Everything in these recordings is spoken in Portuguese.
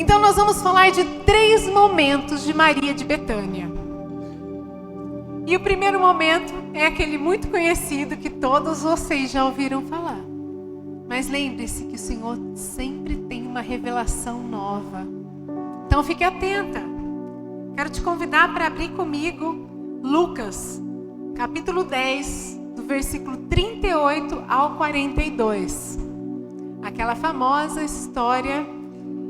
Então nós vamos falar de 3 momentos de Maria de Betânia. E o primeiro momento é aquele muito conhecido que todos vocês já ouviram falar. Mas lembre-se que o Senhor sempre tem uma revelação nova. Então fique atenta. Quero te convidar para abrir comigo Lucas, capítulo 10, do versículo 38 ao 42. Aquela famosa história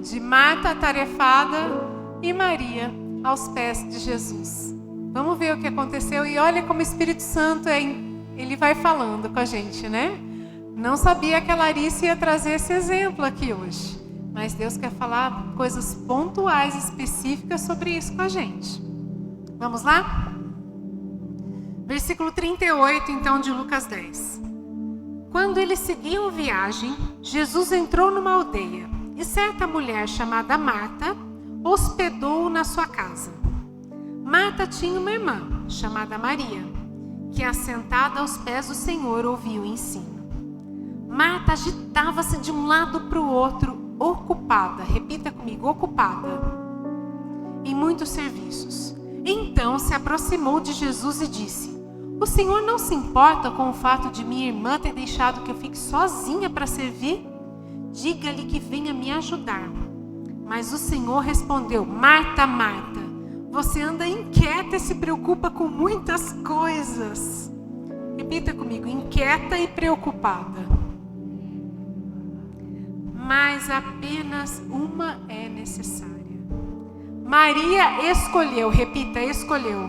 de Marta atarefada e Maria aos pés de Jesus. Vamos ver o que aconteceu e olha como o Espírito Santo ele vai falando com a gente, né? Não sabia que a Larissa ia trazer esse exemplo aqui hoje, mas Deus quer falar coisas pontuais, específicas sobre isso com a gente. Vamos lá? Versículo 38, então, de Lucas 10. Quando eles seguiam viagem, Jesus entrou numa aldeia e certa mulher chamada Marta hospedou-o na sua casa. Marta tinha uma irmã chamada Maria, que assentada aos pés do Senhor ouvia o ensino. Marta agitava-se de um lado para o outro, ocupada, repita comigo, ocupada, em muitos serviços. Então se aproximou de Jesus e disse: o Senhor não se importa com o fato de minha irmã ter deixado que eu fique sozinha para servir? Diga-lhe que venha me ajudar. Mas o Senhor respondeu: Marta, Marta, você anda inquieta e se preocupa com muitas coisas. Repita comigo, inquieta e preocupada. Mas apenas uma é necessária. Maria escolheu, repita, escolheu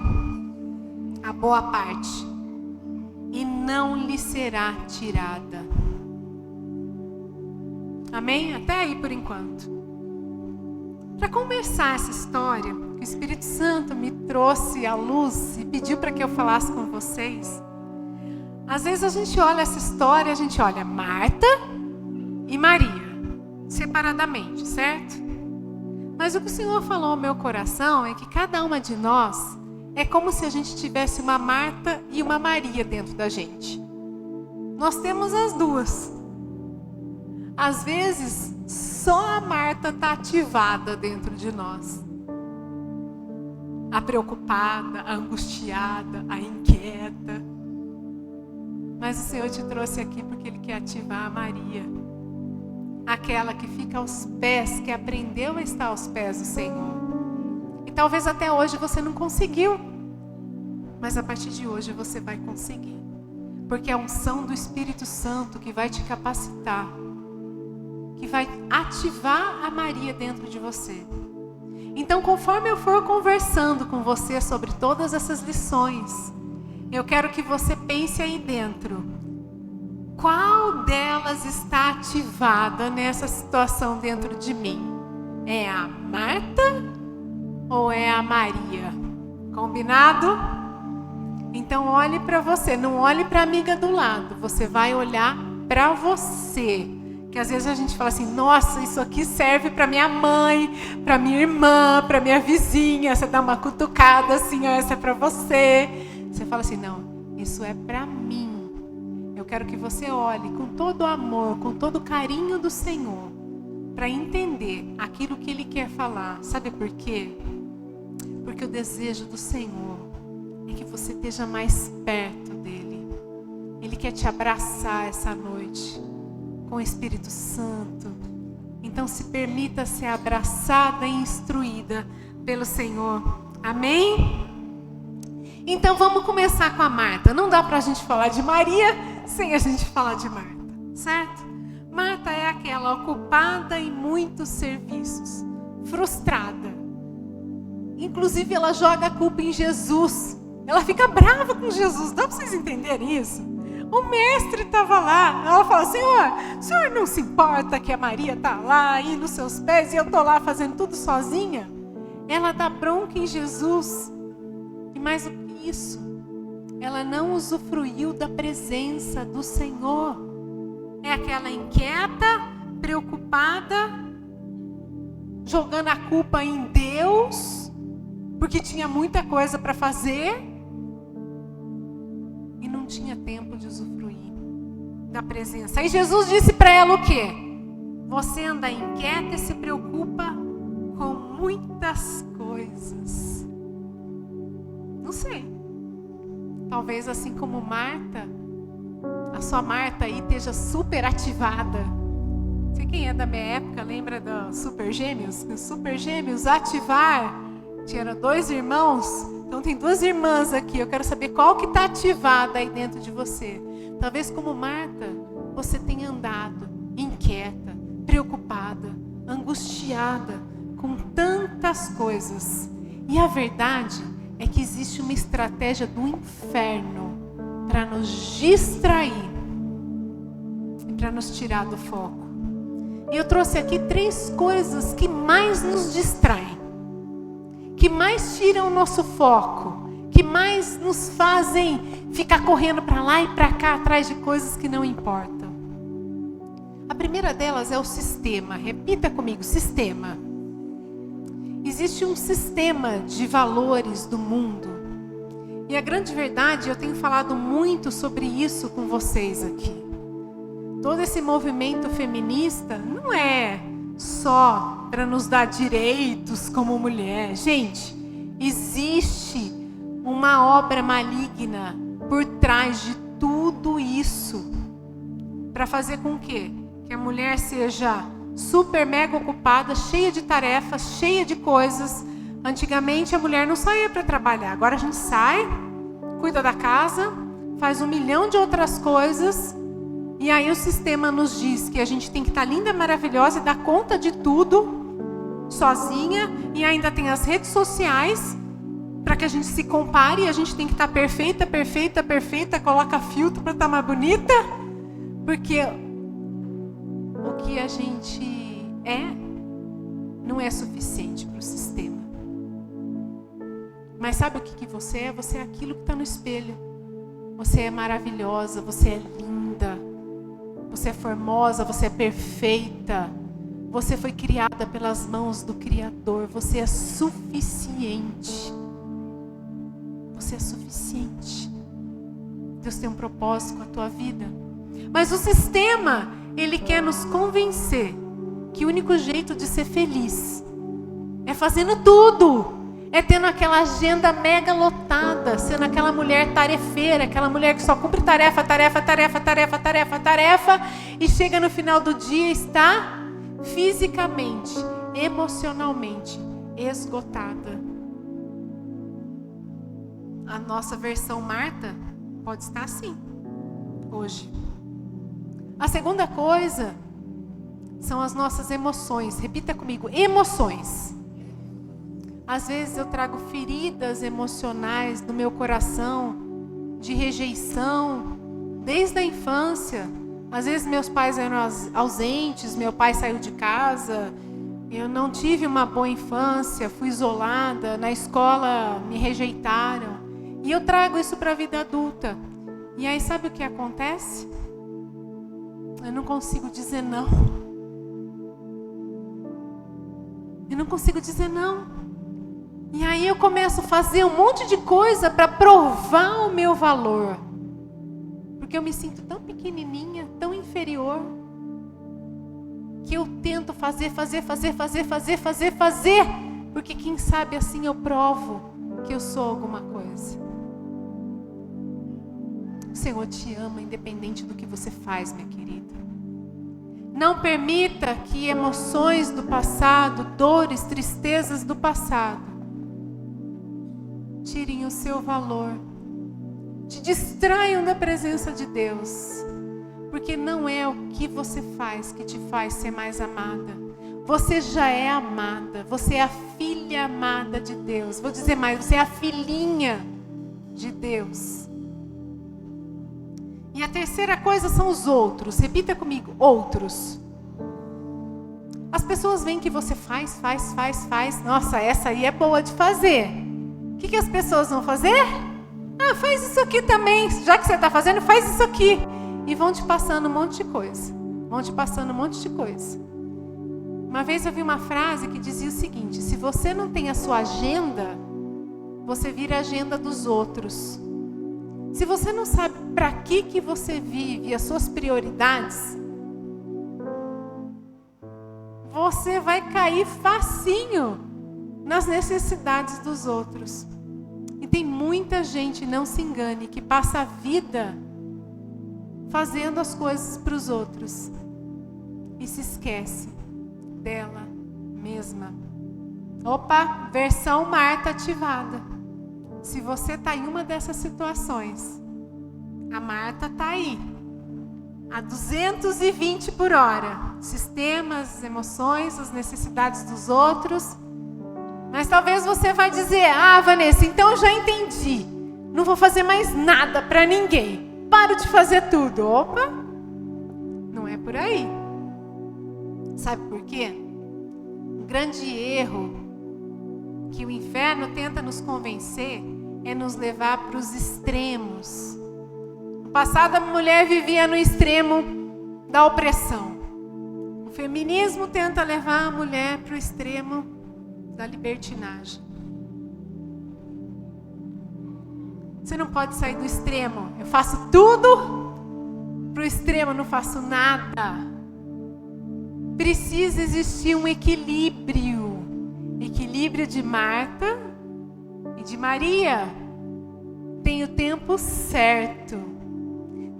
a boa parte, e não lhe será tirada. Amém? Até aí por enquanto. Para começar essa história, que o Espírito Santo me trouxe à luz e pediu para que eu falasse com vocês. Às vezes a gente olha essa história, a gente olha Marta e Maria separadamente, certo? Mas o que o Senhor falou ao meu coração é que cada uma de nós é como se a gente tivesse uma Marta e uma Maria dentro da gente. Nós temos as duas. Às vezes, só a Marta está ativada dentro de nós. A preocupada, a angustiada, a inquieta. Mas o Senhor te trouxe aqui porque Ele quer ativar a Maria. Aquela que fica aos pés, que aprendeu a estar aos pés do Senhor. E talvez até hoje você não conseguiu. Mas a partir de hoje você vai conseguir. Porque é a unção do Espírito Santo que vai te capacitar. Que vai ativar a Maria dentro de você. Então, conforme eu for conversando com você sobre todas essas lições, eu quero que você pense aí dentro. Qual delas está ativada nessa situação dentro de mim? É a Marta ou é a Maria? Combinado? Então olhe para você, não olhe para a amiga do lado. Você vai olhar para você. Que às vezes a gente fala assim, nossa, isso aqui serve para minha mãe, para minha irmã, para minha vizinha. Você dá uma cutucada assim, ó, essa é para você. Você fala assim, não, isso é para mim. Eu quero que você olhe com todo o amor, com todo o carinho do Senhor, para entender aquilo que Ele quer falar. Sabe por quê? Porque o desejo do Senhor é que você esteja mais perto dEle. Ele quer te abraçar essa noite com o Espírito Santo. Então se permita ser abraçada e instruída pelo Senhor. Amém? Então vamos começar com a Marta. Não dá para a gente falar de Maria sem a gente falar de Marta, certo? Marta é aquela ocupada em muitos serviços, frustrada. Inclusive ela joga a culpa em Jesus. Ela fica brava com Jesus. Dá para vocês entenderem isso? O mestre estava lá. Ela fala, Senhor, o Senhor não se importa que a Maria está lá aí nos seus pés e eu estou lá fazendo tudo sozinha? Ela dá bronca em Jesus. E mais do que isso, ela não usufruiu da presença do Senhor. É aquela inquieta, preocupada, jogando a culpa em Deus, porque tinha muita coisa para fazer e não tinha tempo de usufruir da presença. Aí Jesus disse para ela o quê? Você anda inquieta e se preocupa tantas coisas. Não sei. Talvez assim como Marta, a sua Marta aí esteja super ativada. Não sei quem é da minha época, lembra dos Super Gêmeos? Os Super Gêmeos, ativar. Tinha 2 irmãos, então tem 2 irmãs aqui. Eu quero saber qual que está ativada aí dentro de você. Talvez como Marta, você tenha andado inquieta, preocupada, angustiada com tantas coisas. E a verdade é que existe uma estratégia do inferno para nos distrair e para nos tirar do foco. E eu trouxe aqui 3 coisas que mais nos distraem, que mais tiram o nosso foco, que mais nos fazem ficar correndo para lá e para cá atrás de coisas que não importam. A primeira delas é o sistema. Repita comigo, sistema. Existe um sistema de valores do mundo. E a grande verdade, eu tenho falado muito sobre isso com vocês aqui. Todo esse movimento feminista não é só para nos dar direitos como mulher. Gente, existe uma obra maligna por trás de tudo isso. Para fazer com que a mulher seja super mega ocupada, cheia de tarefas, cheia de coisas. Antigamente a mulher não saía para trabalhar. Agora a gente sai, cuida da casa, faz 1 milhão de outras coisas. E aí o sistema nos diz que a gente tem que estar linda, maravilhosa e dar conta de tudo sozinha. E ainda tem as redes sociais para que a gente se compare. E a gente tem que estar perfeita, perfeita, perfeita. Coloca filtro para estar mais bonita. Porque o que a gente não é suficiente para o sistema. Mas sabe o que você é? Você é aquilo que está no espelho. Você é maravilhosa, você é linda, você é formosa, você é perfeita. Você foi criada pelas mãos do Criador. Você é suficiente. Você é suficiente. Deus tem um propósito com a tua vida. Mas o sistema, ele quer nos convencer que o único jeito de ser feliz é fazendo tudo. É tendo aquela agenda mega lotada, sendo aquela mulher tarefeira, aquela mulher que só cumpre tarefa, tarefa, tarefa, tarefa, tarefa, tarefa, e chega no final do dia e está fisicamente, emocionalmente esgotada. A nossa versão Marta pode estar assim, hoje. A segunda coisa são as nossas emoções. Repita comigo, emoções. Às vezes eu trago feridas emocionais no meu coração, de rejeição, desde a infância. Às vezes meus pais eram ausentes, meu pai saiu de casa, eu não tive uma boa infância, fui isolada, na escola me rejeitaram. E eu trago isso para a vida adulta. E aí sabe o que acontece? Eu não consigo dizer não. Eu não consigo dizer não. E aí eu começo a fazer um monte de coisa para provar o meu valor. Porque eu me sinto tão pequenininha, tão inferior, que eu tento fazer. Porque quem sabe assim eu provo que eu sou alguma coisa. O Senhor te ama independente do que você faz, minha querida. Não permita que emoções do passado, dores, tristezas do passado tirem o seu valor, te distraiam da presença de Deus, porque não é o que você faz que te faz ser mais amada. Você já é amada, você é a filha amada de Deus. Vou dizer mais, você é a filhinha de Deus. E a terceira coisa são os outros. Repita comigo, outros. As pessoas veem que você faz. Nossa, essa aí é boa de fazer. O que as pessoas vão fazer? Ah, faz isso aqui também. Já que você está fazendo, faz isso aqui. E vão te passando um monte de coisa. Uma vez eu vi uma frase que dizia o seguinte: se você não tem a sua agenda, você vira a agenda dos outros. Se você não sabe para que você vive, as suas prioridades, você vai cair facinho nas necessidades dos outros. E tem muita gente, não se engane, que passa a vida fazendo as coisas para os outros e se esquece dela mesma. Opa, versão Marta ativada. Se você está em uma dessas situações, a Marta está aí, a 220 por hora. Sistemas, as emoções, as necessidades dos outros. Mas talvez você vai dizer: ah, Vanessa, então eu já entendi. Não vou fazer mais nada para ninguém. Paro de fazer tudo. Opa, não é por aí. Sabe por quê? O grande erro que o inferno tenta nos convencer é nos levar para os extremos. No passado, a mulher vivia no extremo da opressão. O feminismo tenta levar a mulher para o extremo da libertinagem. Você não pode sair do extremo. Eu faço tudo, para o extremo não faço nada. Precisa existir um equilíbrio. Equilíbrio de Marta e de Maria. Tem o tempo certo.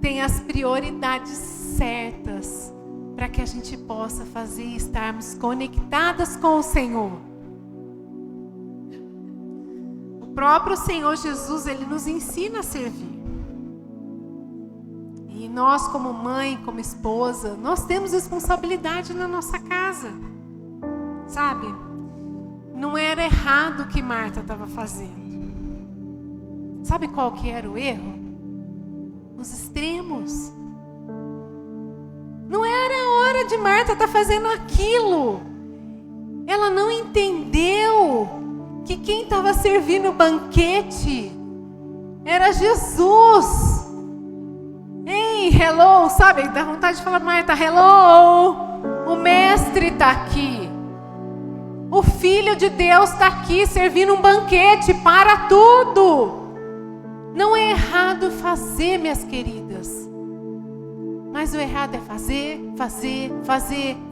Tem as prioridades certas para que a gente possa fazer e estarmos conectadas com o Senhor. O próprio Senhor Jesus, Ele nos ensina a servir. E nós, como mãe, como esposa, nós temos responsabilidade na nossa casa. Sabe? Não era errado o que Marta estava fazendo. Sabe qual que era o erro? Os extremos. Não era a hora de Marta estar fazendo aquilo. Ela não entendeu que quem estava servindo o banquete era Jesus. Ei, hello, sabe? Dá vontade de falar, Marta, hello. O mestre está aqui. O Filho de Deus está aqui servindo um banquete para tudo. Não é errado fazer, minhas queridas. Mas o errado é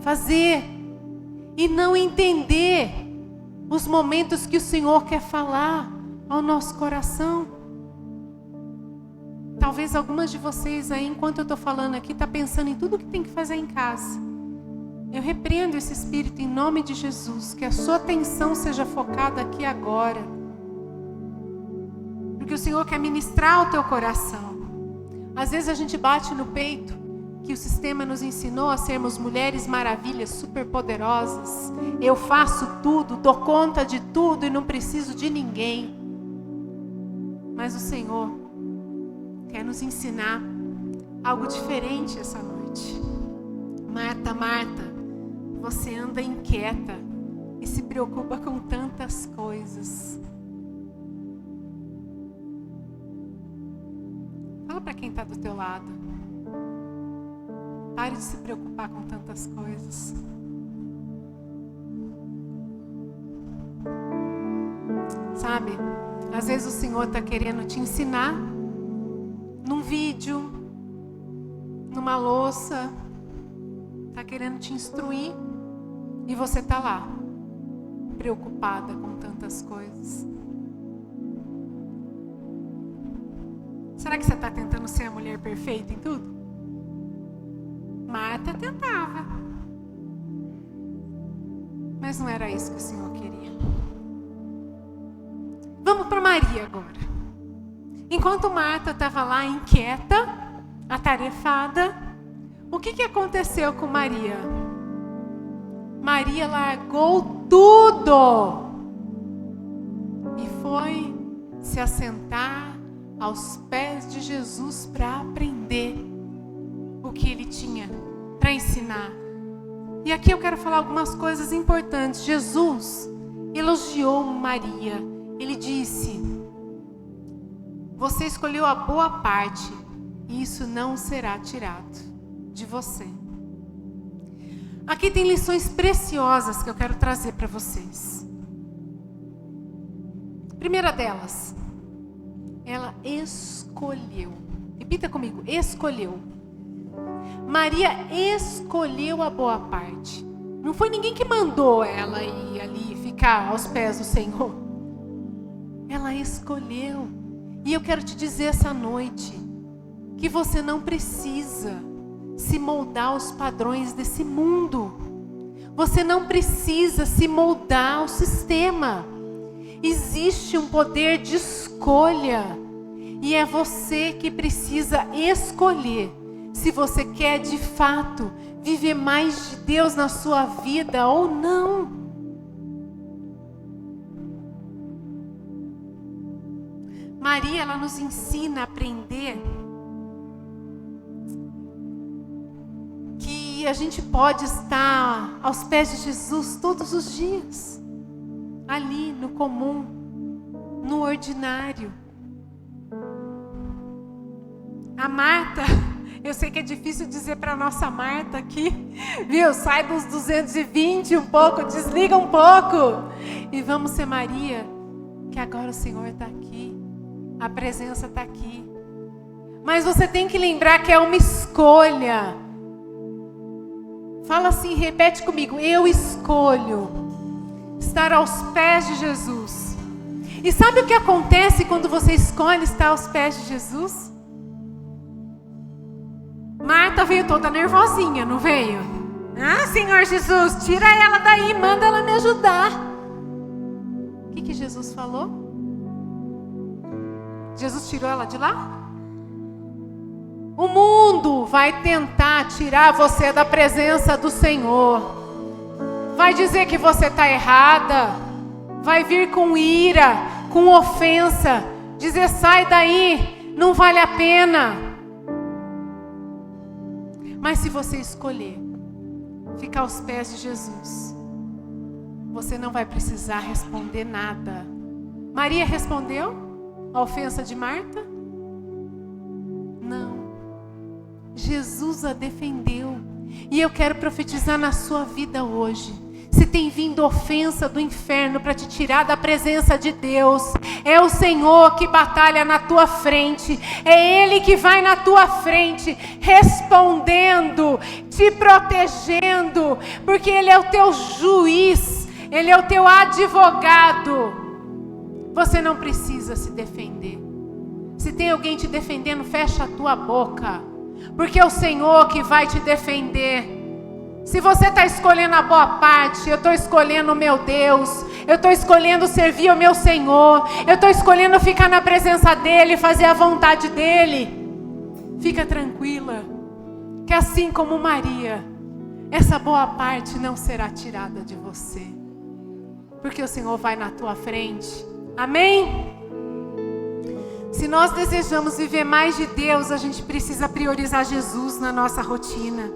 fazer. E não entender os momentos que o Senhor quer falar ao nosso coração. Talvez algumas de vocês aí, enquanto eu estou falando aqui, está pensando em tudo que tem que fazer em casa. Eu repreendo esse espírito em nome de Jesus, que a sua atenção seja focada aqui agora. Porque o Senhor quer ministrar o teu coração. Às vezes a gente bate no peito que o sistema nos ensinou a sermos mulheres maravilhas, superpoderosas. Eu faço tudo, dou conta de tudo e não preciso de ninguém. Mas o Senhor quer nos ensinar algo diferente essa noite. Marta, Marta, você anda inquieta e se preocupa com tantas coisas. Fala para quem está do teu lado. Pare de se preocupar com tantas coisas. Sabe, às vezes o Senhor está querendo te ensinar num vídeo, numa louça, está querendo te instruir e você está lá, preocupada com tantas coisas. Será que você está tentando ser a mulher perfeita em tudo? Marta tentava. Mas não era isso que o Senhor queria. Vamos para Maria agora. Enquanto Marta estava lá inquieta, atarefada, o que aconteceu com Maria? Maria largou tudo e foi se assentar aos pés de Jesus para aprender o que ele tinha para ensinar. E aqui eu quero falar algumas coisas importantes. Jesus elogiou Maria. Ele disse: você escolheu a boa parte e isso não será tirado de você. Aqui tem lições preciosas que eu quero trazer para vocês. Primeira delas, ela escolheu. Repita comigo, escolheu. Maria escolheu a boa parte. Não foi ninguém que mandou ela ir ali ficar ficar aos pés do Senhor. Ela escolheu. E eu quero te dizer essa noite que você não precisa se moldar aos padrões desse mundo. Você não precisa se moldar ao sistema. Existe um poder de escolha. E é você que precisa escolher se você quer de fato viver mais de Deus na sua vida ou não. Maria, ela nos ensina a aprender que a gente pode estar aos pés de Jesus todos os dias, ali no comum, no ordinário. A Marta, eu sei que é difícil dizer para a nossa Marta aqui, viu? Sai dos 220 um pouco, desliga um pouco e vamos ser Maria, que agora o Senhor está aqui, a presença está aqui. Mas você tem que lembrar que é uma escolha. Fala assim, repete comigo: eu escolho estar aos pés de Jesus. E sabe o que acontece quando você escolhe estar aos pés de Jesus? Marta veio toda nervosinha, não veio? Ah, Senhor Jesus, tira ela daí, manda ela me ajudar. O que Jesus falou? Jesus tirou ela de lá? O mundo vai tentar tirar você da presença do Senhor. Vai dizer que você está errada. Vai vir com ira, com ofensa. Dizer, sai daí, não vale a pena. Mas se você escolher ficar aos pés de Jesus, você não vai precisar responder nada. Maria respondeu a ofensa de Marta? Não. Jesus a defendeu. E eu quero profetizar na sua vida hoje. Se tem vindo ofensa do inferno para te tirar da presença de Deus, é o Senhor que batalha na tua frente. É Ele que vai na tua frente, respondendo, te protegendo, porque Ele é o teu juiz, Ele é o teu advogado. Você não precisa se defender. Se tem alguém te defendendo, fecha a tua boca, porque é o Senhor que vai te defender. Se você está escolhendo a boa parte, eu estou escolhendo o meu Deus, eu estou escolhendo servir ao meu Senhor, eu estou escolhendo ficar na presença dEle, fazer a vontade dEle. Fica tranquila, que assim como Maria, essa boa parte não será tirada de você, porque o Senhor vai na tua frente. Amém? Se nós desejamos viver mais de Deus, a gente precisa priorizar Jesus na nossa rotina.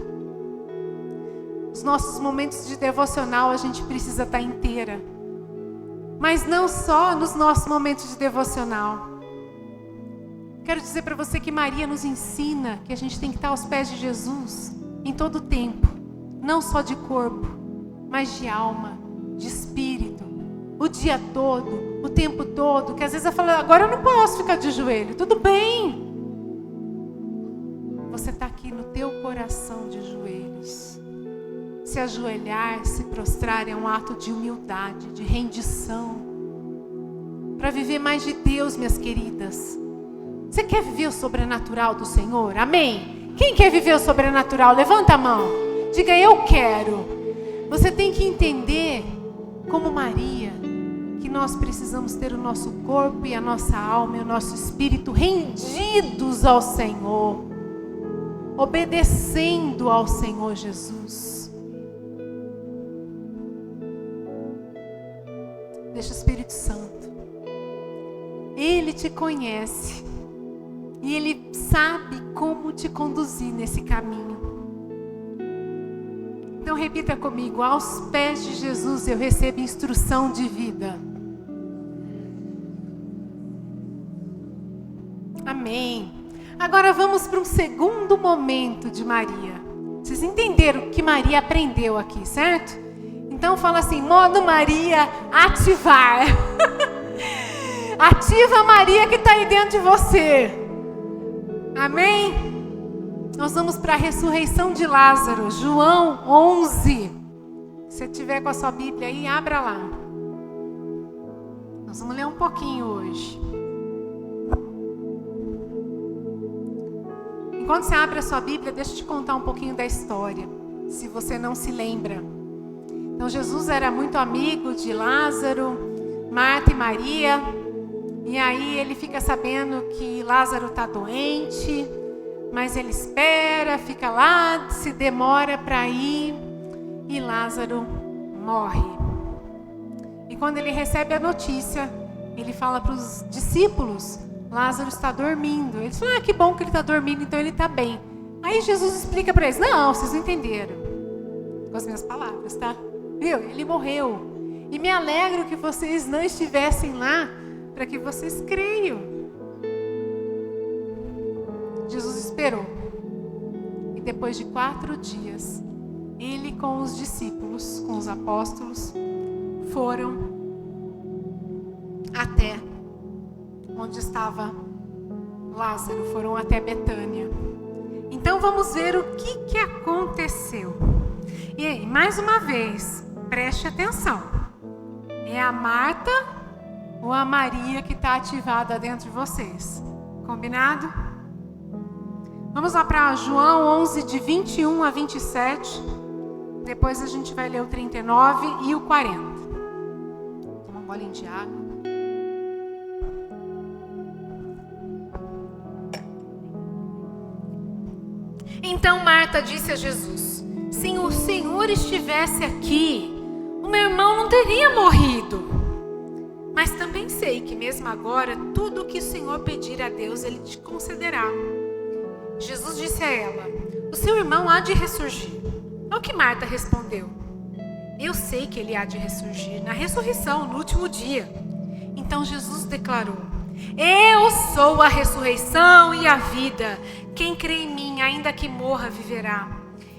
Os nossos momentos de devocional a gente precisa estar inteira. Mas não só nos nossos momentos de devocional. Quero dizer para você que Maria nos ensina que a gente tem que estar aos pés de Jesus em todo o tempo. Não só de corpo, mas de alma, de espírito. O dia todo, o tempo todo. Que às vezes eu falo, agora eu não posso ficar de joelho. Tudo bem. Você está aqui no teu coração de joelhos. Se ajoelhar, se prostrar é um ato de humildade, de rendição. Para viver mais de Deus, minhas queridas. Você quer viver o sobrenatural do Senhor? Amém? Quem quer viver o sobrenatural? Levanta a mão. Diga, eu quero. Você tem que entender, como Maria, que nós precisamos ter o nosso corpo e a nossa alma e o nosso espírito rendidos ao Senhor. Obedecendo ao Senhor Jesus. Deixa o Espírito Santo. Ele te conhece. E Ele sabe como te conduzir nesse caminho. Então repita comigo. Aos pés de Jesus eu recebo instrução de vida. Amém. Agora vamos para um segundo momento de Maria. Vocês entenderam o que Maria aprendeu aqui, certo? Então fala assim, modo Maria, ativar. Ativa a Maria que está aí dentro de você. Amém? Nós vamos para a ressurreição de Lázaro, João 11. Se você tiver com a sua Bíblia aí, abra lá. Nós vamos ler um pouquinho hoje. Enquanto você abre a sua Bíblia, deixa eu te contar um pouquinho da história, se você não se lembra. Então, Jesus era muito amigo de Lázaro, Marta e Maria. E aí ele fica sabendo que Lázaro está doente, mas ele espera, fica lá, se demora para ir e Lázaro morre. E quando ele recebe a notícia, ele fala para os discípulos: Lázaro está dormindo. Eles falam: que bom que ele está dormindo, então ele está bem. Aí Jesus explica para eles: não, vocês não entenderam. Com as minhas palavras, tá? Viu? Ele morreu. E me alegro que vocês não estivessem lá para que vocês creiam. Jesus esperou. E depois de 4 dias, ele com os discípulos, com os apóstolos, foram até onde estava Lázaro, foram até Betânia. Então vamos ver o que aconteceu. E aí, mais uma vez, preste atenção. É a Marta ou a Maria que está ativada dentro de vocês? Combinado? Vamos lá para João 11, de 21 a 27. Depois a gente vai ler o 39 e o 40. Toma um golinho de água. Então Marta disse a Jesus: se o Senhor estivesse aqui, o meu irmão não teria morrido. Mas também sei que mesmo agora, tudo o que o Senhor pedir a Deus, Ele te concederá. Jesus disse a ela: o seu irmão há de ressurgir. Ao que Marta respondeu: eu sei que ele há de ressurgir na ressurreição, no último dia. Então Jesus declarou: eu sou a ressurreição e a vida. Quem crê em mim, ainda que morra, viverá.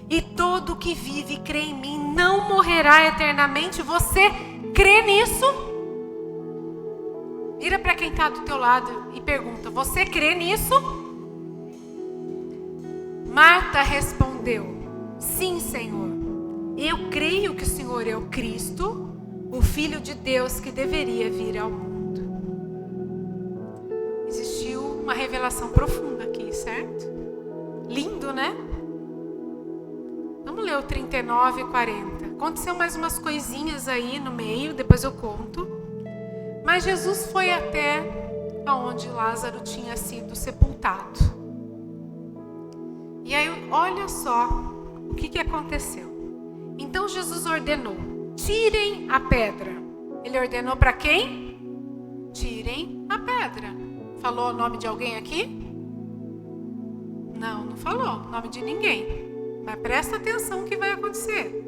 E todo que vive e crê em mim não morrerá eternamente. Você crê nisso? Vira para quem está do teu lado e pergunta: você crê nisso? Marta respondeu: sim, Senhor. Eu creio que o Senhor é o Cristo, o Filho de Deus que deveria vir ao mundo. Existiu uma revelação profunda aqui, certo? Lindo, né? Vamos ler o 39 e 40. Aconteceu mais umas coisinhas aí no meio, depois eu conto. Mas Jesus foi até onde Lázaro tinha sido sepultado. E aí, olha só o que aconteceu. Então Jesus ordenou: tirem a pedra. Ele ordenou para quem? Tirem a pedra. Falou o nome de alguém aqui? Não, não falou o nome de ninguém. Mas presta atenção no que vai acontecer.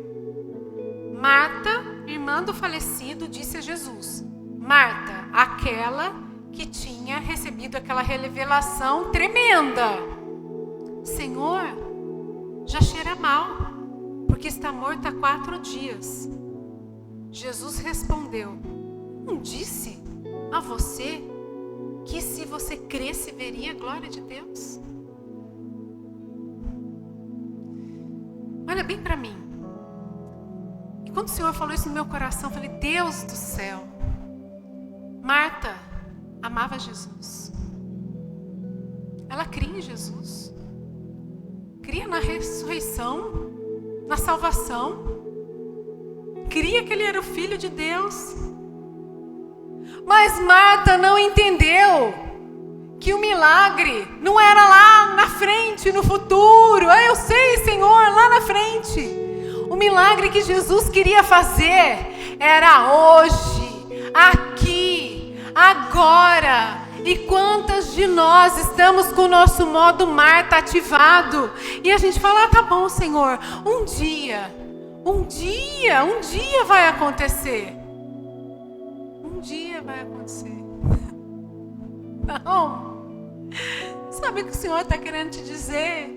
Marta, irmã do falecido, disse a Jesus: Marta, aquela que tinha recebido aquela revelação tremenda: Senhor, já cheira mal, porque está morto há 4 dias. Jesus respondeu: não disse a você que se você cresce veria a glória de Deus? Olha bem para mim. E quando o Senhor falou isso no meu coração, eu falei: Deus do céu. Marta amava Jesus. Ela cria em Jesus. Cria na ressurreição, na salvação. Cria que Ele era o Filho de Deus. Mas Marta não entendeu que o milagre não era lá na frente, no futuro. Eu sei, Senhor, lá na frente. O milagre que Jesus queria fazer era hoje, aqui, agora. E quantas de nós estamos com o nosso modo Marta ativado? E a gente fala: tá bom, Senhor, um dia vai acontecer. Um dia vai acontecer. Não. Sabe o que o Senhor está querendo te dizer?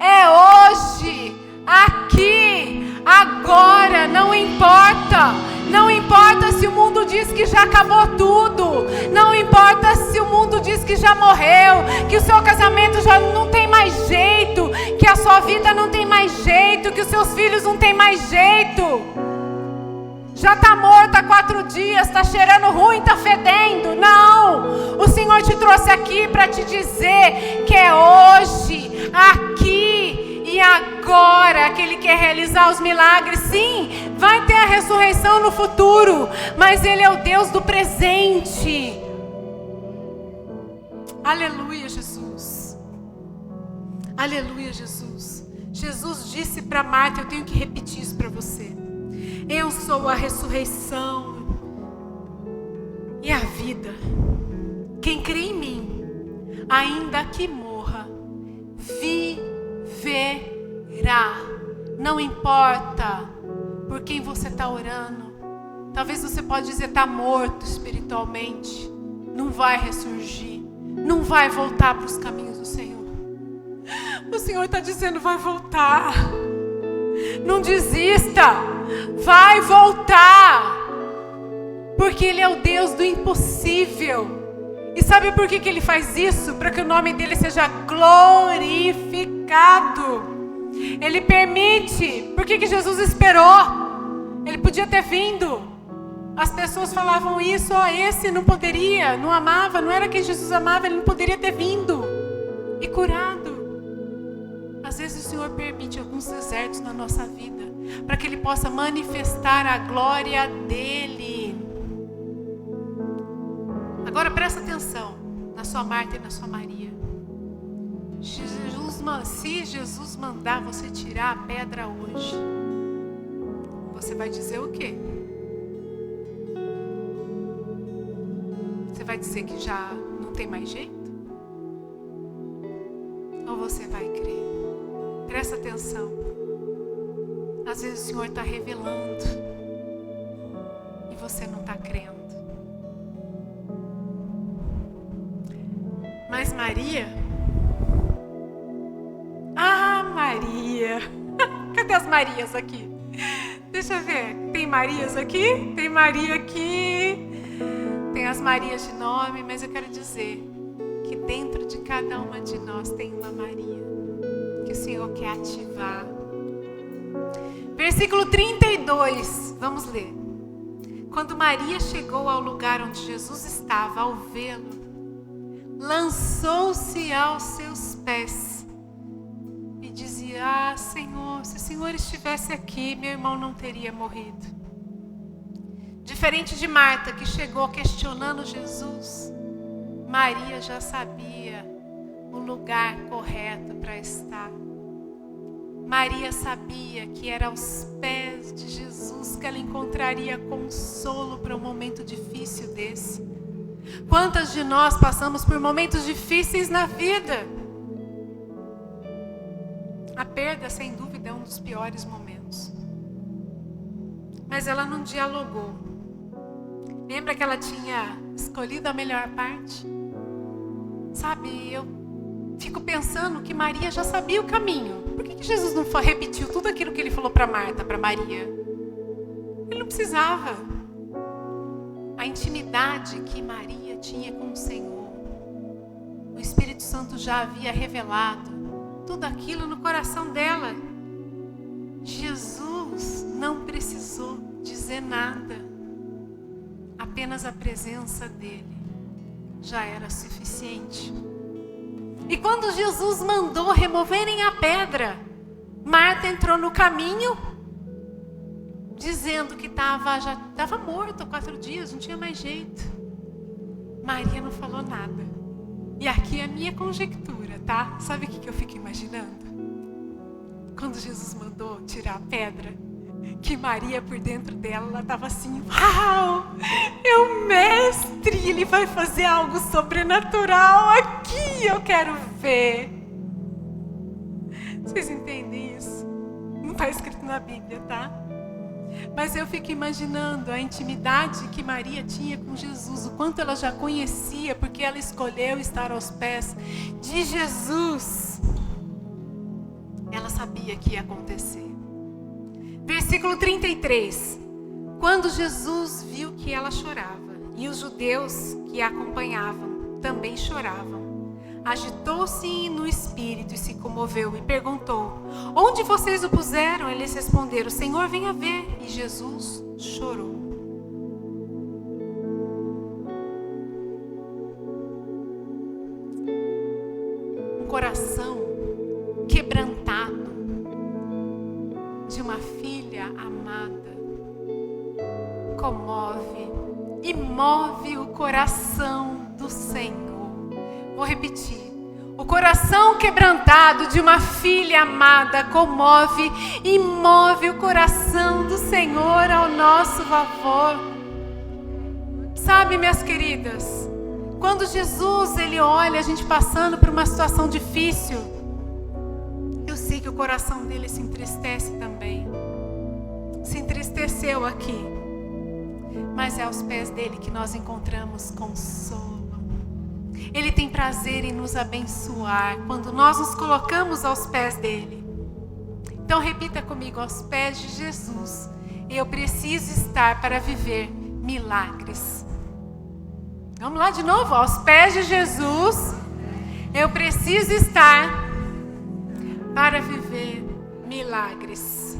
É hoje, aqui, agora, não importa. Não importa se o mundo diz que já acabou tudo. Não importa se o mundo diz que já morreu, que o seu casamento já não tem mais jeito, que a sua vida não tem mais jeito, que os seus filhos não tem mais jeito. Já está morto há 4 dias, está cheirando ruim, está fedendo. Não! O Senhor te trouxe aqui para te dizer que é hoje, aqui e agora que Ele quer realizar os milagres. Sim, vai ter a ressurreição no futuro, mas Ele é o Deus do presente. Aleluia, Jesus. Aleluia, Jesus. Jesus disse para Marta, eu tenho que repetir isso para você. Eu sou a ressurreição e a vida. Quem crê em mim, ainda que morra, viverá. Não importa por quem você está orando. Talvez você pode dizer está morto espiritualmente. Não vai ressurgir. Não vai voltar para os caminhos do Senhor. O Senhor está dizendo, vai voltar. Não desista. Vai voltar. Porque Ele é o Deus do impossível. E sabe por que Ele faz isso? Para que o nome dEle seja glorificado. Ele permite. Por que Jesus esperou? Ele podia ter vindo. As pessoas falavam isso, esse não poderia, não amava, não era quem Jesus amava, ele não poderia ter vindo e curado. Às vezes o Senhor permite alguns desertos na nossa vida, para que Ele possa manifestar a glória dEle. Agora presta atenção na sua Marta e na sua Maria. Se Jesus mandar você tirar a pedra hoje, você vai dizer o quê? Você vai dizer que já não tem mais jeito? Ou você vai crer? Presta atenção. Às vezes o Senhor está revelando e você não está crendo. Mas Maria? Ah, Maria! Cadê as Marias aqui? Deixa eu ver. Tem Marias aqui? Tem Maria aqui. Tem as Marias de nome, mas eu quero dizer que dentro de cada uma de nós tem uma Maria que o Senhor quer ativar. Versículo 32, vamos ler. Quando Maria chegou ao lugar onde Jesus estava, ao vê-lo, lançou-se aos seus pés e dizia: Senhor, se o Senhor estivesse aqui, meu irmão não teria morrido. Diferente de Marta, que chegou questionando Jesus, Maria já sabia o lugar correto para estar. Maria sabia que era aos pés de Jesus que ela encontraria consolo para um momento difícil desse. Quantas de nós passamos por momentos difíceis na vida? A perda, sem dúvida, é um dos piores momentos. Mas ela não dialogou. Lembra que ela tinha escolhido a melhor parte? Sabe, eu fico pensando que Maria já sabia o caminho. Por que Jesus não repetiu tudo aquilo que Ele falou para Marta, para Maria? Ele não precisava. A intimidade que Maria tinha com o Senhor, o Espírito Santo já havia revelado tudo aquilo no coração dela. Jesus não precisou dizer nada. Apenas a presença dEle já era suficiente. E quando Jesus mandou removerem a pedra, Marta entrou no caminho, dizendo que já estava morto há 4 dias, não tinha mais jeito. Maria não falou nada. E aqui é a minha conjectura, tá? Sabe o que eu fico imaginando? Quando Jesus mandou tirar a pedra, que Maria por dentro dela, ela estava assim: uau, é o mestre, ele vai fazer algo sobrenatural aqui, eu quero ver. Vocês entendem isso? Não está escrito na Bíblia, tá? Mas eu fico imaginando a intimidade que Maria tinha com Jesus, o quanto ela já conhecia, porque ela escolheu estar aos pés de Jesus. Ela sabia que ia acontecer. Versículo 33. Quando Jesus viu que ela chorava, e os judeus que a acompanhavam também choravam, agitou-se no espírito e se comoveu e perguntou: onde vocês o puseram? Eles responderam: Senhor, venha ver. E Jesus chorou. coração quebrantado de uma filha amada comove e move o coração do Senhor. Vou repetir. O coração quebrantado de uma filha amada comove e move o coração do Senhor ao nosso favor. Sabe, minhas queridas, quando Jesus ele olha a gente passando por uma situação difícil, eu sei que o coração dele se entristece também. Se entristeceu aqui, mas é aos pés dele que nós encontramos consolo. Ele tem prazer em nos abençoar quando nós nos colocamos aos pés dele. Então repita comigo: aos pés de Jesus, eu preciso estar para viver milagres. Vamos lá de novo, aos pés de Jesus, eu preciso estar para viver milagres.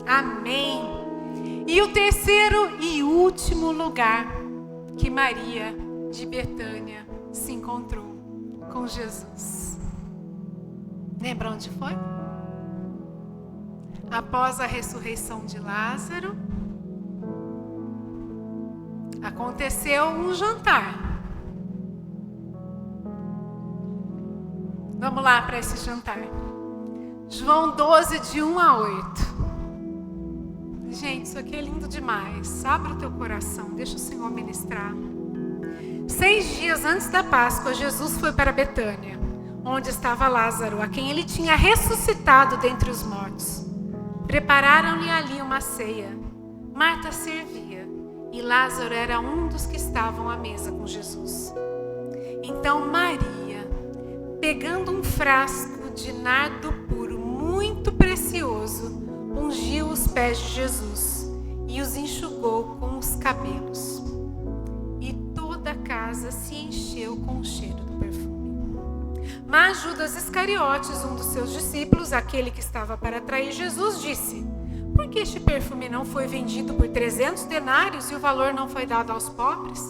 Amém. E o terceiro e último lugar que Maria de Betânia se encontrou com Jesus. Lembra onde foi? Após a ressurreição de Lázaro, aconteceu um jantar. Vamos lá para esse jantar. João 12, de 1 a 8. Gente, isso aqui é lindo demais. Abre o teu coração, deixa o Senhor ministrar. 6 dias antes da Páscoa, Jesus foi para Betânia, onde estava Lázaro, a quem ele tinha ressuscitado dentre os mortos. Prepararam-lhe ali uma ceia. Marta servia, e Lázaro era um dos que estavam à mesa com Jesus. Então Maria, pegando um frasco de nardo puro, muito precioso, ungiu os pés de Jesus e os enxugou com os cabelos. E toda a casa se encheu com o cheiro do perfume. Mas Judas Iscariotes, um dos seus discípulos, aquele que estava para trair Jesus, disse: por que este perfume não foi vendido por 300 denários e o valor não foi dado aos pobres?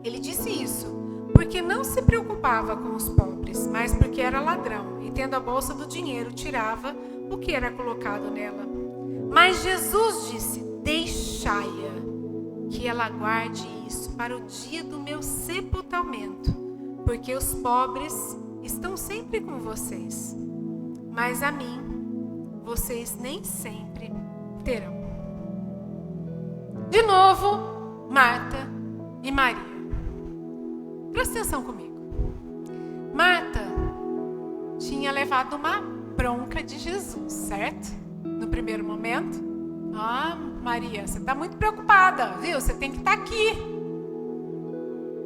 Ele disse isso porque não se preocupava com os pobres, mas porque era ladrão e, tendo a bolsa do dinheiro, tirava o que era colocado nela. Mas Jesus disse: deixai-a, que ela guarde isso para o dia do meu sepultamento, porque os pobres estão sempre com vocês, mas a mim vocês nem sempre terão. De novo, Marta e Maria. Presta atenção comigo. Marta tinha levado uma bronca de Jesus, certo? No primeiro momento. Maria, você está muito preocupada, viu? Você tem que estar aqui.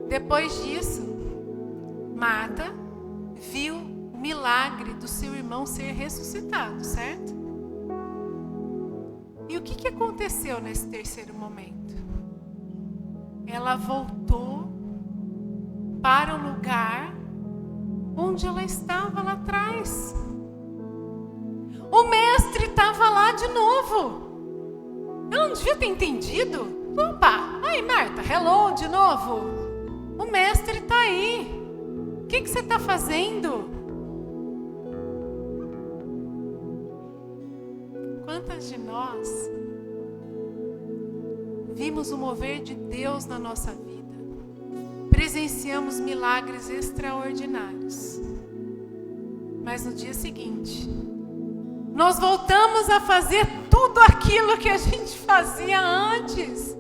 Depois disso, Marta viu o milagre do seu irmão ser ressuscitado, certo? E o que aconteceu nesse terceiro momento? Ela voltou para o lugar onde ela estava lá atrás. O mestre estava lá de novo. Ela não devia ter entendido. Opa, aí Marta, hello de novo. O mestre está aí. O que você está fazendo? Quantas de nós vimos o mover de Deus na nossa vida? Presenciamos milagres extraordinários. Mas no dia seguinte, nós voltamos a fazer tudo aquilo que a gente fazia antes.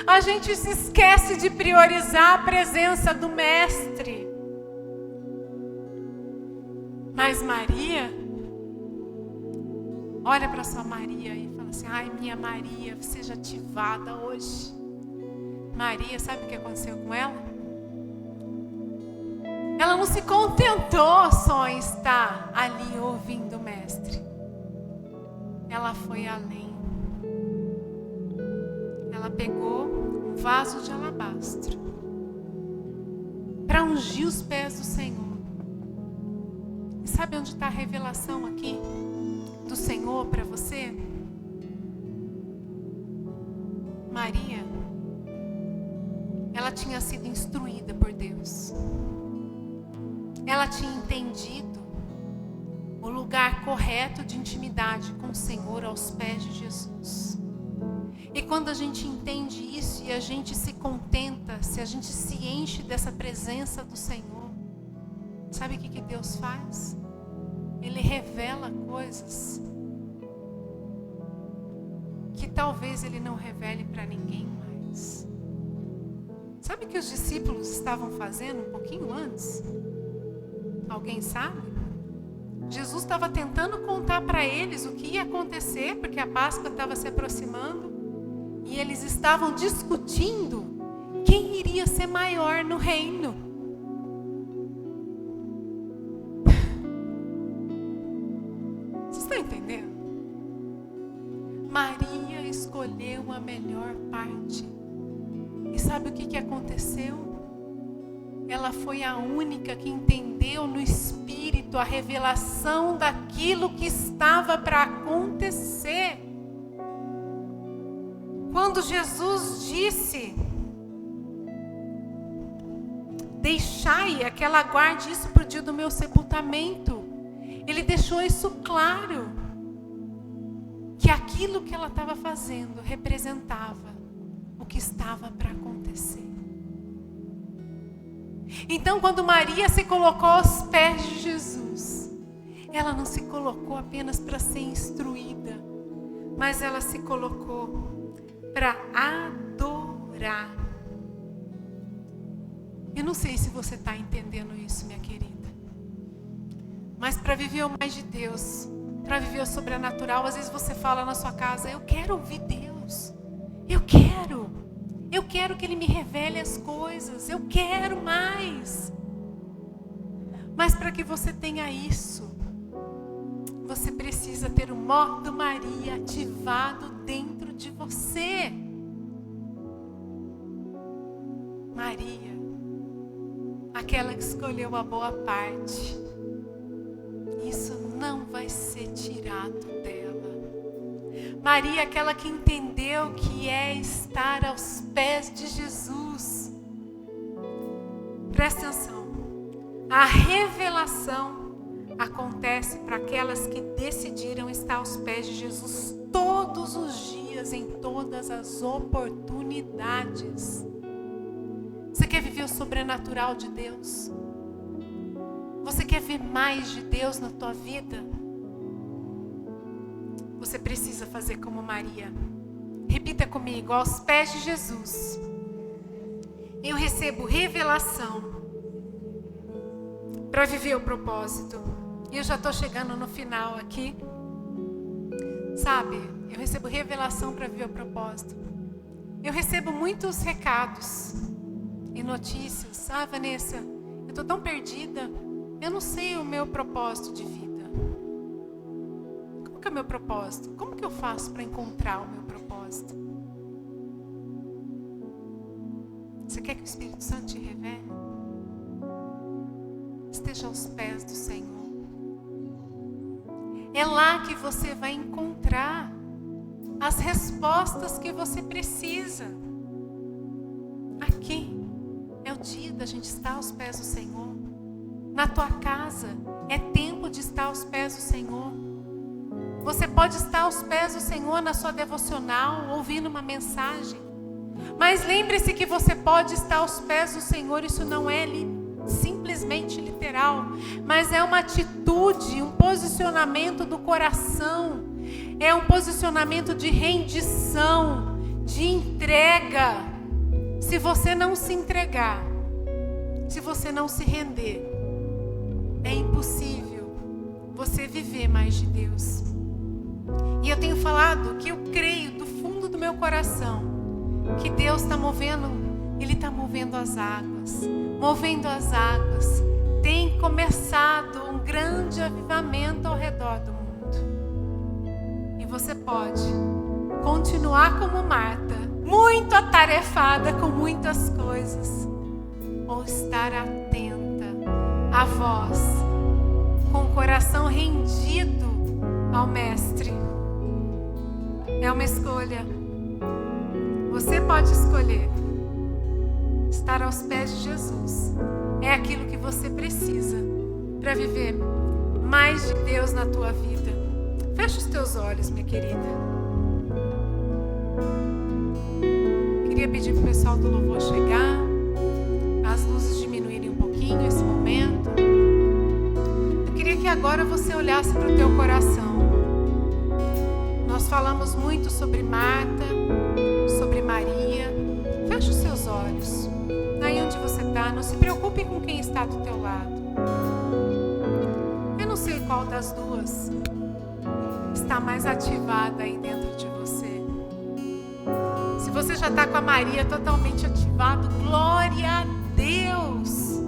A gente se esquece de priorizar a presença do Mestre. Mas Maria, olha para sua Maria e fala assim: ai, minha Maria, seja ativada hoje. Maria, sabe o que aconteceu com ela? Ela não se contentou só em estar ali ouvindo o Mestre. Ela foi além. Ela pegou um vaso de alabastro para ungir os pés do Senhor. E sabe onde está a revelação aqui do Senhor para você? Maria, ela tinha sido instruída por Deus. ela tinha entendido o lugar correto de intimidade com o Senhor aos pés de Jesus. E quando a gente entende isso e a gente se contenta, se a gente se enche dessa presença do Senhor, sabe o que Deus faz? Ele revela coisas que talvez Ele não revele para ninguém mais. Sabe o que os discípulos estavam fazendo um pouquinho antes? Alguém sabe? Jesus estava tentando contar para eles o que ia acontecer, porque a Páscoa estava se aproximando, e eles estavam discutindo quem iria ser maior no reino. Vocês estão entendendo? Maria escolheu a melhor parte. E sabe o que aconteceu? Ela foi a única que entendeu no Espírito a revelação daquilo que estava para acontecer. Quando Jesus disse: deixai que ela guarde isso para o dia do meu sepultamento, Ele deixou isso claro, que aquilo que ela estava fazendo representava o que estava para acontecer. Então, quando Maria se colocou aos pés de Jesus, ela não se colocou apenas para ser instruída, mas ela se colocou para adorar. Eu não sei se você está entendendo isso, minha querida, mas para viver o mais de Deus, para viver o sobrenatural, às vezes você fala na sua casa: eu quero ouvir Deus, eu quero que Ele me revele as coisas, eu quero mais. Mas para que você tenha isso, você precisa ter o modo Maria ativado dentro de você. Maria, aquela que escolheu a boa parte, isso não vai ser tirado dela. Maria, aquela que entendeu que é estar aos pés de Jesus. Presta atenção. A revelação acontece para aquelas que decidiram estar aos pés de Jesus todos os dias, em todas as oportunidades. Você quer viver o sobrenatural de Deus? Você quer ver mais de Deus na tua vida? Você precisa fazer como Maria. Repita comigo: aos pés de Jesus, eu recebo revelação para viver o propósito. E eu já estou chegando no final aqui. Sabe, eu recebo revelação para viver o propósito. Eu recebo muitos recados e notícias. Ah, Vanessa, eu estou tão perdida. Eu não sei o meu propósito de vida. Como que é o meu propósito? Como que eu faço para encontrar o meu propósito? Você quer que o Espírito Santo te revele? Esteja aos pés do Senhor. É lá que você vai encontrar as respostas que você precisa. Aqui é o dia da gente estar aos pés do Senhor. Na tua casa é tempo de estar aos pés do Senhor. Você pode estar aos pés do Senhor na sua devocional, ouvindo uma mensagem. Mas lembre-se que você pode estar aos pés do Senhor. Isso não é simplesmente literal, mas é uma atitude, um posicionamento do coração. É um posicionamento de rendição, de entrega. Se você não se entregar, se você não se render, é impossível você viver mais de Deus. E eu tenho falado que eu creio do fundo do meu coração que Deus está movendo, Ele está movendo as águas. Movendo as águas. Tem começado um grande avivamento ao redor do mundo. E você pode continuar como Marta, muito atarefada com muitas coisas, ou estar atenta à voz, com o coração rendido ao Mestre. É uma escolha. Você pode escolher estar aos pés de Jesus. é aquilo que você precisa para viver mais de Deus na tua vida. Fecha os teus olhos, minha querida. Queria pedir para o pessoal do louvor chegar, as luzes diminuírem um pouquinho esse momento. Eu queria que agora você olhasse para o teu coração. Nós falamos muito sobre Marta, sobre Maria. Feche os seus olhos. Aí onde você está, não se preocupe com quem está do teu lado. Eu não sei qual das duas está mais ativada aí dentro de você. Se você já está com a Maria totalmente ativado, glória a Deus.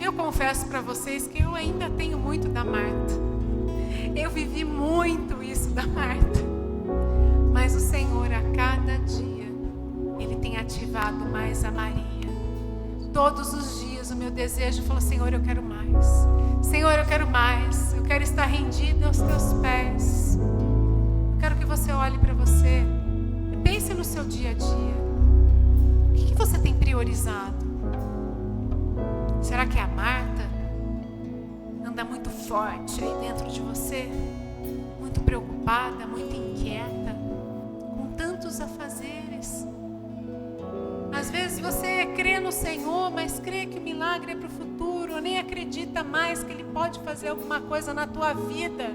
Eu confesso para vocês que eu ainda tenho muito da Marta. Eu vivi muito isso da Marta. Mas o Senhor, a cada dia, Ele tem ativado mais a Maria. Todos os dias o meu desejo fala: Senhor, eu quero mais. Senhor, eu quero mais. Eu quero estar rendida aos teus pés. Eu quero que você olhe para você e pense no seu dia a dia. O que você tem priorizado? Será que é a Marta? Anda muito forte aí dentro de você? Muito preocupada, muito inquieta, com tantos afazeres. Às vezes você crê no Senhor, mas crê que o milagre é para o futuro, ou nem acredita mais que Ele pode fazer alguma coisa na tua vida.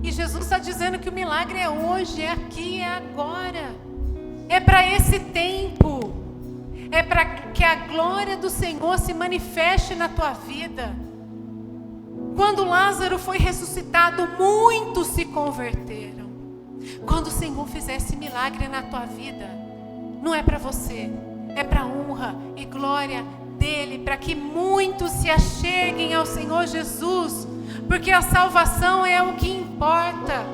E Jesus está dizendo que o milagre é hoje, é aqui, é agora. É para esse tempo. É para que a glória do Senhor se manifeste na tua vida. Quando Lázaro foi ressuscitado, muitos se converteram. Quando o Senhor fizer esse milagre na tua vida, não é para você, é para a honra e glória dEle, para que muitos se acheguem ao Senhor Jesus, porque a salvação é o que importa.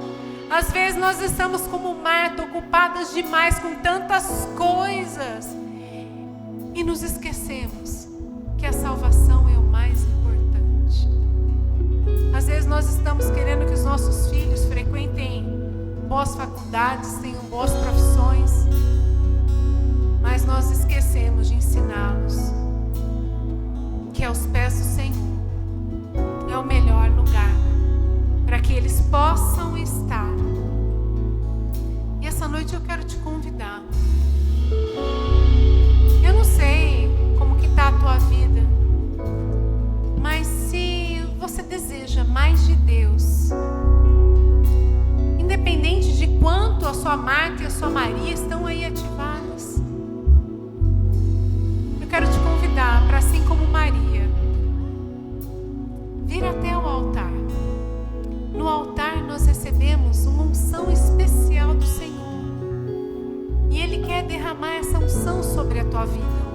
Às vezes nós estamos como Marta, ocupadas demais com tantas coisas, e nos esquecemos que a salvação é o mais importante. Às vezes nós estamos querendo que os nossos filhos frequentem boas faculdades, tenham boas profissões, mas nós esquecemos de ensiná-los que aos pés do Senhor é o melhor lugar para que eles possam estar. E essa noite eu quero te convidar. Eu não sei como que está a tua vida, mas se você deseja mais de Deus, independente de quanto a sua Marta e a sua Maria estão aí ativadas, eu quero te convidar para, assim como Maria, vir até o altar. No altar nós recebemos uma unção especial do Senhor, e Ele quer derramar essa unção sobre a tua vida.